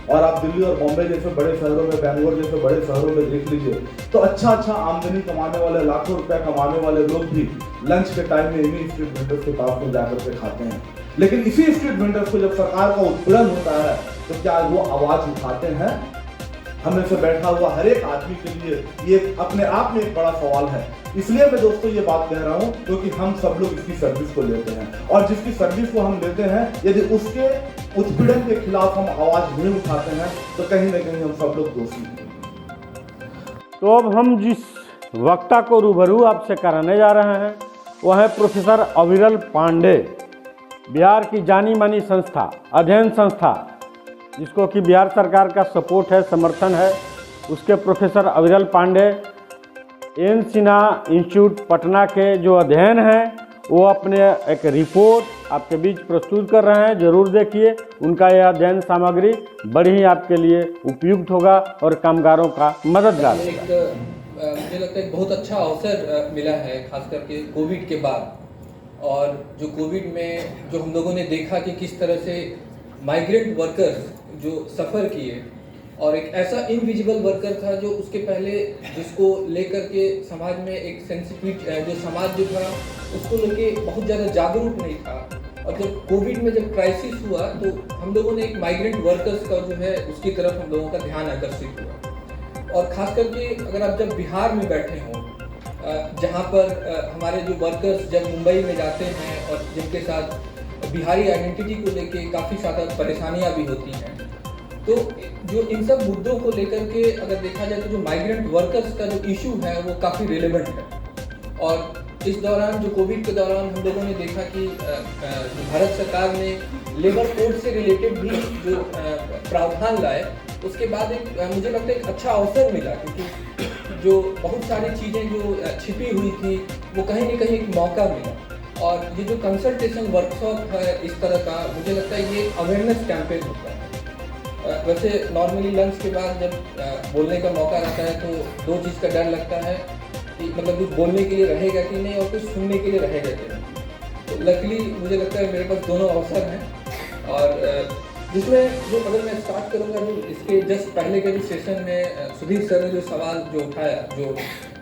और आप दिल्ली और बॉम्बे जैसे बड़े शहरों में, बैंगलोर जैसे बड़े शहरों में देख लीजिए तो अच्छा आमदनी कमाने वाले, लाखों रुपया कमाने वाले लोग भी लंच के टाइम में इन्हीं स्ट्रीट वेंडर्स के पास में जाकर के खाते हैं। लेकिन इसी स्ट्रीट वेंडर्स को जब सरकार का उत्पीड़न होता है तो क्या वो आवाज उठाते हैं? हमें से बैठा हुआ हर एक आदमी के लिए ये अपने आप में एक बड़ा सवाल है। इसलिए मैं दोस्तों ये बात कह रहा हूं क्योंकि हम सब लोग इसकी सर्विस को लेते हैं और जिसकी सर्विस को हम लेते हैं, यदि उसके उत्पीड़न के खिलाफ हम आवाज नहीं उठाते हैं तो कहीं ना कहीं हम सब लोग दोषी हैं। तो अब हम जिस वक्ता को रूबरू आपसे कराने जा रहे हैं वह है प्रोफेसर अविरल पांडे, बिहार की जानी मानी संस्था, अध्ययन संस्था, जिसको कि बिहार सरकार का सपोर्ट है, समर्थन है, उसके प्रोफेसर अविरल पांडे एन सिन्हा इंस्टीट्यूट पटना के जो अध्ययन हैं वो अपने एक रिपोर्ट आपके बीच प्रस्तुत कर रहे हैं। जरूर देखिए, उनका यह अध्ययन सामग्री बड़ी ही आपके लिए उपयुक्त होगा और कामगारों का मददगार होगा। मुझे लगता है एक बहुत अच्छा अवसर मिला है, खास करके कोविड के बाद। और जो कोविड में जो हम लोगों ने देखा कि किस तरह से माइग्रेंट वर्कर्स जो सफ़र किए, और एक ऐसा इनविजिबल वर्कर था जो उसके पहले जिसको लेकर के समाज में एक सेंसिटिव जो समाज जो था उसको लेके बहुत ज़्यादा जागरूक नहीं था। और जब कोविड में जब क्राइसिस हुआ तो हम लोगों ने एक माइग्रेंट वर्कर्स का जो है उसकी तरफ हम लोगों का ध्यान आकर्षित हुआ। और ख़ास करके अगर आप जब बिहार में बैठे हों, जहाँ पर हमारे जो वर्कर्स जब मुंबई में जाते हैं और जिनके साथ बिहारी आइडेंटिटी को लेके काफ़ी ज़्यादा परेशानियाँ भी होती हैं, तो जो इन सब मुद्दों को लेकर के अगर देखा जाए तो जो माइग्रेंट वर्कर्स का जो इशू है वो काफ़ी रिलेवेंट है। और इस दौरान जो कोविड के दौरान हम लोगों ने देखा कि भारत सरकार ने लेबर कोड से रिलेटेड भी जो प्रावधान लाए, उसके बाद एक मुझे लगता है एक अच्छा अवसर मिला, क्योंकि जो बहुत सारी चीज़ें जो छिपी हुई थी वो कहीं ना कहीं एक मौका मिला। और ये जो कंसल्टेशन वर्कशॉप है इस तरह का, मुझे लगता है ये अवेयरनेस कैंपेन होता है। वैसे नॉर्मली लंच के बाद जब बोलने का मौका रहता है तो दो चीज़ का डर लगता है कि मतलब कुछ बोलने के लिए रहेगा कि नहीं और कुछ सुनने के लिए रहेगा कि नहीं। तो लकीली मुझे लगता है मेरे पास दोनों अवसर हैं। और जिसमें जो अगर मैं स्टार्ट करूँगा जो इसके जस्ट पहले के जो सेशन में सुधीर सर ने जो सवाल जो उठाया, जो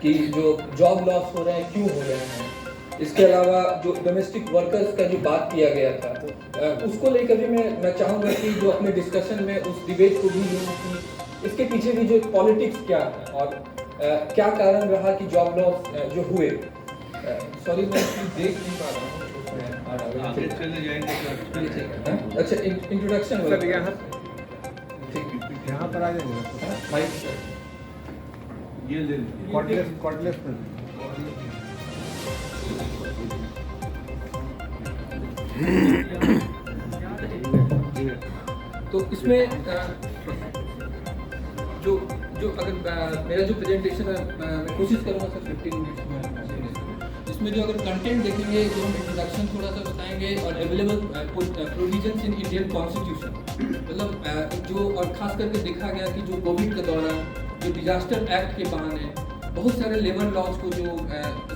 कि जो जॉब लॉस हो रहे हैं क्यों हो रहे हैं, इसके अलावा जो डोमेस्टिक वर्कर्स का जो बात किया गया था उसको लेकर भी मैं चाहूँगा कि जो अपने डिस्कशन में उस डिबेट को भी लूँ कि इसके पीछे भी जो पॉलिटिक्स क्या है और क्या कारण रहा कि जॉब लॉस जो हुए। सॉरी मैं देख नहीं पा रहा हूँ। अच्छा इंट्रोडक्शन यहाँ पर आ जाएंगे ये कॉर्डलेस तो इसमें जो अगर मेरा जो प्रेजेंटेशन है मैं कोशिश करूँगा सर 15 मिनट्स में। इसमें जो अगर कंटेंट देखेंगे तो हम इंट्रोडक्शन थोड़ा सा बताएंगे और available provisions in Indian constitution, मतलब जो और ख़ास करके देखा गया कि जो कोविड के दौरान जो डिजास्टर एक्ट के बहाने बहुत सारे लेबर लॉज को जो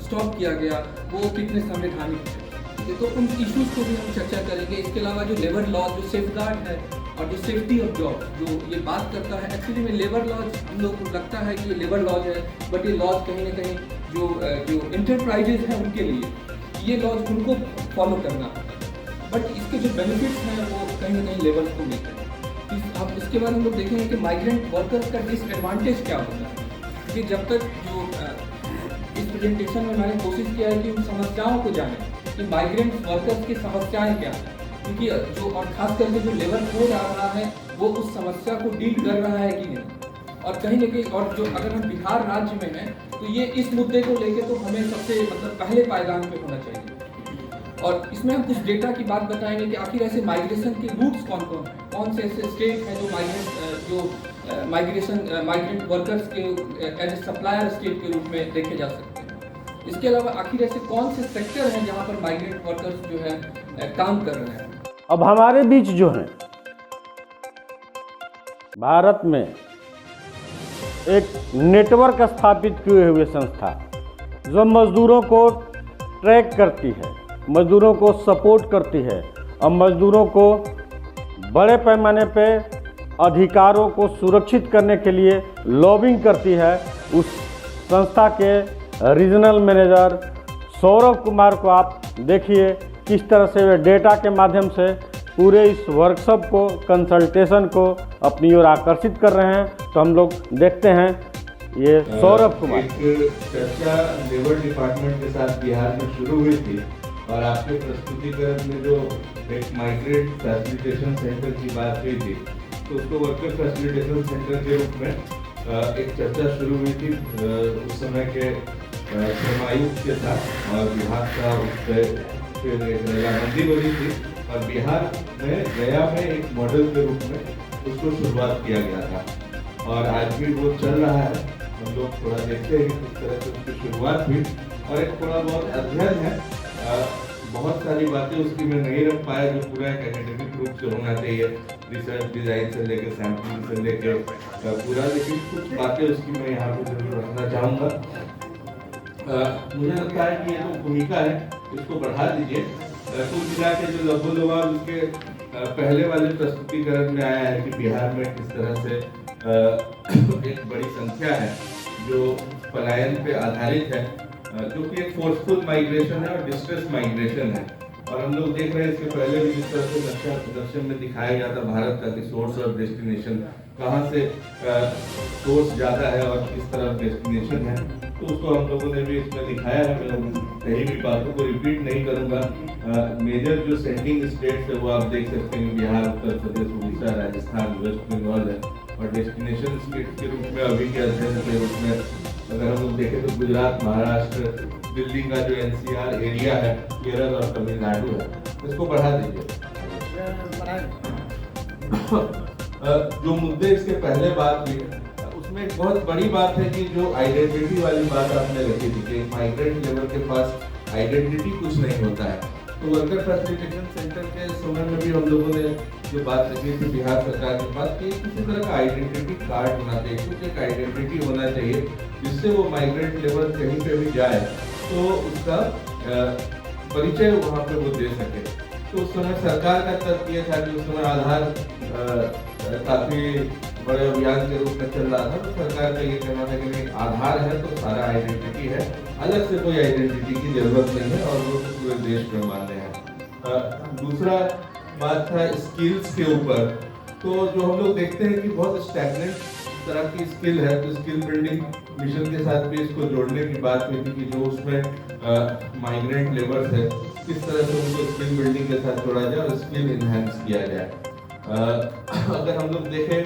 स्टॉप किया गया वो कितने संवैधानिक थे, तो उन इश्यूज़ को भी हम चर्चा करेंगे। इसके अलावा जो लेबर लॉज जो सेफगार्ड है और जो सेफ्टी ऑफ जॉब जो ये बात करता है, एक्चुअली में लेबर लॉज हम लोग को लगता है कि ये लेबर लॉज है, बट ये लॉज कहीं ना कहीं जो इंटरप्राइजेज हैं उनके लिए ये लॉज उनको फॉलो करना होता है, बट इसके जो बेनिफिट्स हैं वो कहीं ना कहीं लेबर को मिलते हैं। अब इसके बाद हम लोग देखेंगे कि माइग्रेंट वर्कर्स का डिसएडवांटेज क्या होता है, क्योंकि जब तक जो इस प्रेजेंटेशन में मैंने कोशिश किया है कि उन समस्याओं को जाने कि माइग्रेंट वर्कर्स की समस्याएं क्या हैं, क्योंकि जो और खास करके जो लेबर कोड आ रहा है वो उस समस्या को डील कर रहा है कि नहीं। और कहीं न कहीं और जो अगर हम बिहार राज्य में हैं तो ये इस मुद्दे को लेके तो हमें सबसे पहले पायदान पे होना चाहिए। और इसमें हम कुछ डेटा की बात बताएंगे कि आखिर ऐसे माइग्रेशन के रूट्स कौन कौन हैं, कौन से ऐसे स्टेट हैं जो माइग्रेंट वर्कर्स के एज ए सप्लायर स्टेट के रूप में देखे जा सकते हैं। इसके अलावा आखिर ऐसे कौन से सेक्टर हैं जहां पर माइग्रेंट वर्कर्स जो है काम कर रहे हैं। अब हमारे बीच जो है भारत में एक नेटवर्क स्थापित किए हुए संस्था जो मजदूरों को ट्रैक करती है, मजदूरों को सपोर्ट करती है और मजदूरों को बड़े पैमाने पे अधिकारों को सुरक्षित करने के लिए लॉबिंग करती है। उस संस्था के रीजनल मैनेजर सौरभ कुमार को आप देखिए किस तरह से वे डेटा के माध्यम से पूरे इस वर्कशॉप को, कंसल्टेशन को अपनी ओर आकर्षित कर रहे हैं। तो हम लोग देखते हैं ये सौरभ कुमार। एक चर्चा लेबर डिपार्टमेंट के साथ बिहार में शुरू हुई थी और आपके प्रस्तुतिकरण में जो एक माइग्रेंट फैसिलिटेशन सेंटर की बात हुई थी तो उसको वर्कर फैसिलिटेशन सेंटर के रूप में एक चर्चा शुरू हुई थी उस समय के श्रम आयुक्त के साथ और विभाग का उस पर फिर एक रजामंदी बनी थी और बिहार में गया में एक मॉडल के रूप में उसको शुरुआत किया गया था और आज भी वो चल रहा है। हम लोग थोड़ा देखते हैं किस तरह से उसकी शुरुआत हुई और एक थोड़ा बहुत अध्ययन है, बहुत सारी बातें उसकी मैं नहीं रख पाया जो पूरा एक एकेडमिक रूप से होना चाहिए, रिसर्च डिजाइन से लेकर सैम्पलिंग से लेकर पूरा, लेकिन कुछ बातें उसकी मैं यहाँ पे जरूर रखना चाहूँगा। मुझे लगता है कि ये जो भूमिका है इसको बढ़ा दीजिए। कुल मिला के जो लबोलवाब उसके पहले वाले प्रस्तुतिकरण में आया है कि बिहार में किस तरह से एक बड़ी संख्या है जो पलायन पे आधारित है, जो कि एक फोर्सफुल माइग्रेशन है और डिस्ट्रेस माइग्रेशन है। और हम लोग देख रहे हैं इसके पहले भी जिस तरह से नक्शा में दिखाया गया था भारत का कि सोर्स और डेस्टिनेशन कहाँ से सोर्स ज़्यादा है और किस तरफ डेस्टिनेशन है, तो उसको हम लोगों ने भी इसमें दिखाया है। मैं कहीं भी बातों को रिपीट नहीं करूँगा। मेजर जो सेंडिंग स्टेट्स है वो आप देख सकते हैं बिहार, उत्तर प्रदेश, उड़ीसा, राजस्थान, वेस्ट बंगाल है और डेस्टिनेशन स्टेट के रूप में अभी के अध्ययन के रूप में अगर हम लोग देखें तो गुजरात, महाराष्ट्र, दिल्ली का जो NCR एरिया है, केरल और तमिलनाडु है, इसको बढ़ा दीजिए। जो मुद्दे इसके पहले बात हुई उसमें एक बहुत बड़ी बात है कि जो आइडेंटिटी वाली बात आपने रखी थी कि माइग्रेंट लेबर के पास आइडेंटिटी कुछ नहीं होता है। तो वर्कर फैसिलिटेशन सेंटर के समय में भी हम लोगों ने जो बात रखी थी बिहार सरकार के पास कि किसी तरह का आइडेंटिटी कार्ड होना चाहिए, कुछ एक आइडेंटिटी होना चाहिए जिससे वो माइग्रेंट लेबर कहीं पे भी जाए तो उसका परिचय वहाँ पे वो दे सके। तो उस समय सरकार का तर्क ये था कि उस समय आधार काफी बड़े अभियान के रूप में चल रहा था, तो सरकार का ये कहना था कि नहीं, आधार है तो सारा आइडेंटिटी है, अलग से कोई आइडेंटिटी की जरूरत नहीं है और वो पूरे देश में मान्य है। दूसरा बात था स्किल्स के ऊपर। तो जो हम लोग देखते हैं कि बहुत स्टैग्नेंट तरह की स्किल है, तो स्किल बिल्डिंग मिशन के साथ भी इसको जोड़ने की बात हुई थी कि जो उसमें माइग्रेंट लेबर्स है किस तरह से उनको स्किल बिल्डिंग के साथ जोड़ा जाए और स्किल इन्हेंस किया जाए। अगर हम लोग देखें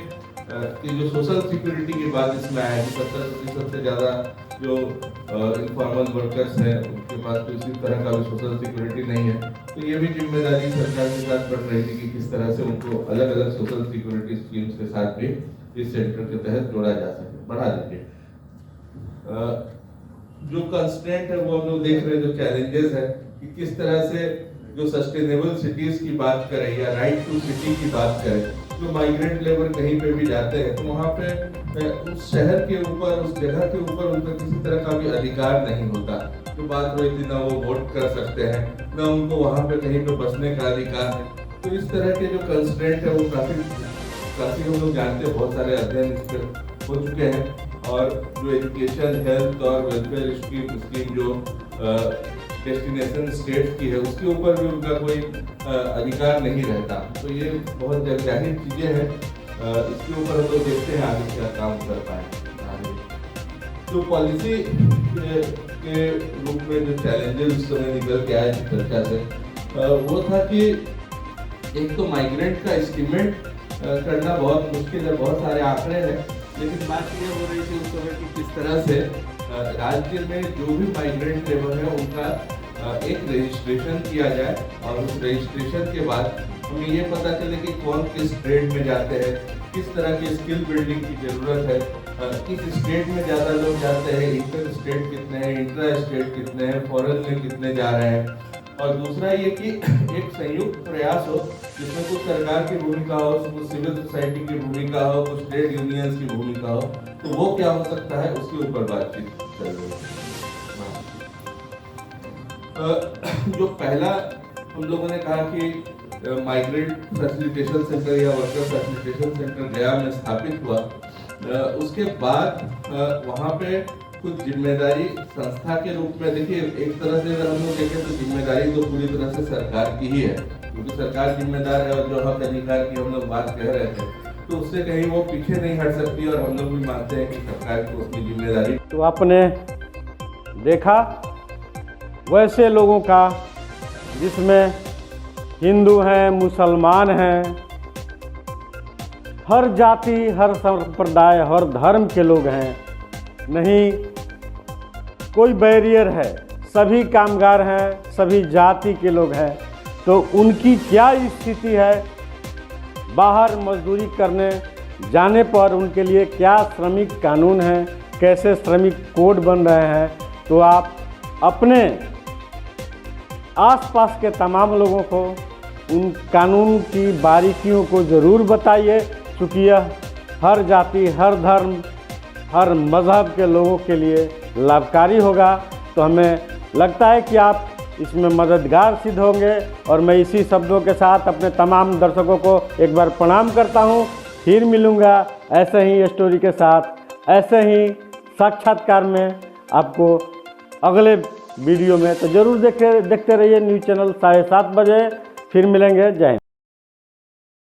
कि जो सोशल सिक्योरिटी की बात इसमें आया है कि 70% से ज़्यादा जो इनफॉर्मल वर्कर्स हैं उनके पास तो इसी तरह का भी सोशल सिक्योरिटी नहीं है, तो ये भी जिम्मेदारी सरकार के साथ बढ़ रही थी कि किस तरह से उनको अलग अलग सोशल सिक्योरिटी स्कीम्स के साथ भी इस सेंटर के तहत जोड़ा जा सके। बढ़ा दीजिए। जो कंस्ट्रेंट है वो हम लोग देख रहे हैं, जो चैलेंजेस है कि किस तरह से जो सस्टेनेबल सिटीज की बात करें या राइट टू सिटी की बात करें, जो माइग्रेंट लेबर कहीं पे भी जाते हैं तो वहाँ पे उस शहर के ऊपर, उस जगह के ऊपर उनका किसी तरह का भी अधिकार नहीं होता। जो बात हुई थी, ना वो वोट कर सकते हैं, ना उनको वहाँ पे कहीं पे बसने का अधिकार है। तो इस तरह के जो कंस्ट्रेंट है वो काफी हम लोग जानते हैं, बहुत सारे अध्ययन इस पर हो चुके हैं। और जो एजुकेशन, हेल्थ और वेलफेयर स्कीम जो डेस्टिनेशन स्टेट की है उसके ऊपर भी उनका कोई अधिकार नहीं रहता। तो ये बहुत जाहिर चीज़ें हैं, इसके ऊपर हम लोग देखते हैं आगे क्या काम कर पाए। जो पॉलिसी के रूप में जो चैलेंजेस उस समय निकल के आए थे चर्चा से, वो था कि एक तो माइग्रेंट का एस्टिमेट करना बहुत मुश्किल है, बहुत सारे आंकड़े हैं, लेकिन बात ये हो रही थी उस समय कि किस तरह से राज्य में जो भी माइग्रेंट लेबर है उनका एक रजिस्ट्रेशन किया जाए और उस रजिस्ट्रेशन के बाद हमें ये पता चले कि कौन किस ट्रेड में जाते हैं, किस तरह की स्किल बिल्डिंग की ज़रूरत है, किस स्टेट में ज़्यादा लोग जाते हैं, इंटर स्टेट कितने हैं, इंट्रा स्टेट कितने हैं, फॉरेन में कितने जा रहे हैं। और दूसरा ये कि एक संयुक्त प्रयास हो जिसमें कुछ सरकार की भूमिका हो, कुछ सिविल सोसाइटी की भूमिका हो, कुछ ट्रेड यूनियंस की भूमिका हो, तो वो क्या हो सकता है उसके ऊपर बातचीत चल रही है। जो पहला हम लोगों ने कहा कि माइग्रेंट फैसिलिटेशन सेंटर या वर्कर फैसिलिटेशन सेंटर गया में स्थापित हुआ, उसके बाद वहाँ पे कुछ जिम्मेदारी संस्था के रूप में, देखिए एक तरह से अगर हम लोग देखें तो जिम्मेदारी तो पूरी तरह से सरकार की ही है, क्योंकि सरकार जिम्मेदार है और जो हक अधिकार की हम लोग बात कह रहे थे तो उससे कहीं वो पीछे नहीं हट सकती, और हम लोग भी मानते हैं कि सरकार को अपनी जिम्मेदारी। तो आपने देखा वैसे लोगों का जिसमें हिंदू हैं, मुसलमान हैं, हर जाति, हर संप्रदाय, हर धर्म के लोग हैं, नहीं कोई बैरियर है, सभी कामगार हैं, सभी जाति के लोग हैं। तो उनकी क्या स्थिति है, बाहर मजदूरी करने जाने पर उनके लिए क्या श्रमिक कानून है, कैसे श्रमिक कोड बन रहे हैं, तो आप अपने आसपास के तमाम लोगों को उन कानून की बारीकियों को ज़रूर बताइए, क्योंकि यह हर जाति, हर धर्म, हर मज़हब के लोगों के लिए लाभकारी होगा। तो हमें लगता है कि आप इसमें मददगार सिद्ध होंगे, और मैं इसी शब्दों के साथ अपने तमाम दर्शकों को एक बार प्रणाम करता हूं। फिर मिलूंगा ऐसे ही स्टोरी के साथ, ऐसे ही साक्षात्कार में आपको अगले वीडियो में। तो ज़रूर देखते रहिए न्यूज़ चैनल 7:30 बजे। फिर मिलेंगे। जय हिंद।